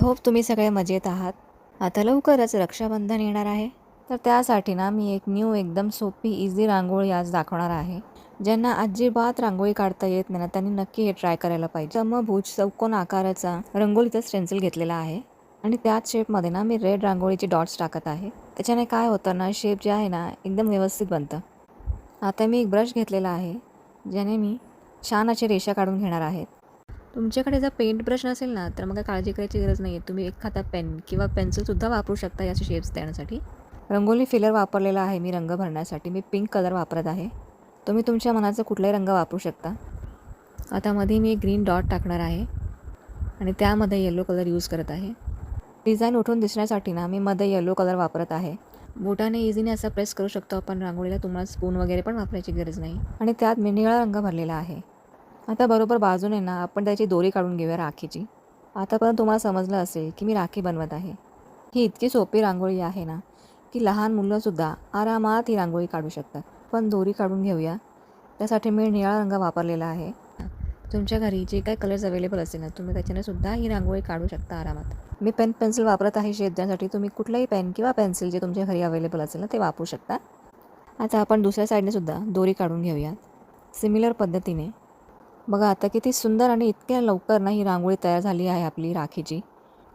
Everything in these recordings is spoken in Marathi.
होप तुम्ही सगळे मजेत आहात. आता लवकरच रक्षाबंधन येणार आहे, तर त्यासाठी ना मी एक न्यू एकदम सोपी इझी रांगोळी आज दाखवणार आहे. ज्यांना अजिबात रांगोळी काढता येत नाही ना, त्यांनी नक्की हे ट्राय करायला पाहिजे. समभुज चौकोन आकाराचा रंगोळीचा स्टेन्सिल घेतलेला आहे आणि त्याच शेपमध्ये ना मी रेड रांगोळीचे डॉट्स टाकत आहे. त्याच्याने काय होतं ना, शेप जे आहे ना एकदम व्यवस्थित बनतं. आता मी एक ब्रश घेतलेला आहे, ज्याने मी छान अशी रेषा काढून घेणार आहे. तुमच्याकडे जर पेंट ब्रश नसेल ना, तर मग काळजी करायची गरज नाही आहे. तुम्ही एखादा पेन किंवा पेन्सिलसुद्धा वापरू शकता याचे शेप्स देण्यासाठी. रंगोली फिलर वापरलेला आहे मी रंग भरण्यासाठी. मी पिंक कलर वापरत आहे. तुम्ही तुमच्या मनाचा कुठलाही रंग वापरू शकता. आता मध्ये मी एक ग्रीन डॉट टाकणार आहे आणि त्यामध्ये येलो कलर यूज करत आहे. डिझाईन उठून दिसण्यासाठी ना मी मध्ये येलो कलर वापरत आहे. बोटाने इझीने असं प्रेस करू शकतो आपण रांगोळीला. तुम्हाला स्पून वगैरे पण वापरायची गरज नाही. आणि त्यात मी निळा रंग भरलेला आहे. आता बरोबर बाजूने ना आपण त्याची दोरी काढून घेऊया राखीची. आतापर्यंत तुम्हाला समजलं असेल की मी राखी बनवत आहे. ही इतकी सोपी रांगोळी आहे ना, की लहान मुलंसुद्धा आरामात ही रांगोळी काढू शकतात. पण दोरी काढून घेऊया. त्यासाठी मी निळा रंग वापरलेला आहे. तुमच्या घरी जे काही कलर्स अवेलेबल असेल ना, तुम्ही त्याच्याने सुद्धा ही रांगोळी काढू शकता आरामात. मी पेन पेन्सिल वापरत आहे शेप देण्यासाठी. तुम्ही कुठलाही पेन किंवा पेन्सिल जे तुमच्या घरी अवेलेबल असेल ना, ते वापरू शकता. आता आपण दुसऱ्या साईडने सुद्धा दोरी काढून घेऊया सिमिलर पद्धतीने. बघा आता किती सुंदर आणि इतक्या लवकर ना ही रांगोळी तयार झाली आहे आपली राखीची.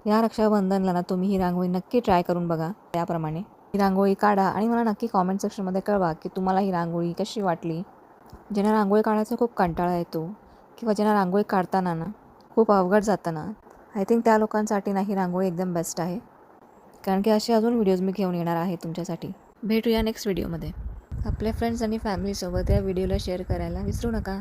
या रक्षाबंधनला ना तुम्ही ही रांगोळी नक्की ट्राय करून बघा. त्याप्रमाणे ही रांगोळी काढा आणि मला नक्की कॉमेंट सेक्शनमध्ये कळवा की तुम्हाला ही रांगोळी कशी वाटली. ज्यांना रांगोळी काढायचा खूप कंटाळा येतो किंवा ज्यांना रांगोळी काढताना ना खूप अवघड जातं ना, आय थिंक त्या लोकांसाठी ना ही रांगोळी एकदम बेस्ट आहे. कारण की असे अजून व्हिडिओज मी घेऊन येणार आहे तुमच्यासाठी. भेटूया नेक्स्ट व्हिडिओमध्ये. आपल्या फ्रेंड्स आणि फॅमिलीसोबत या व्हिडिओला शेअर करायला विसरू नका.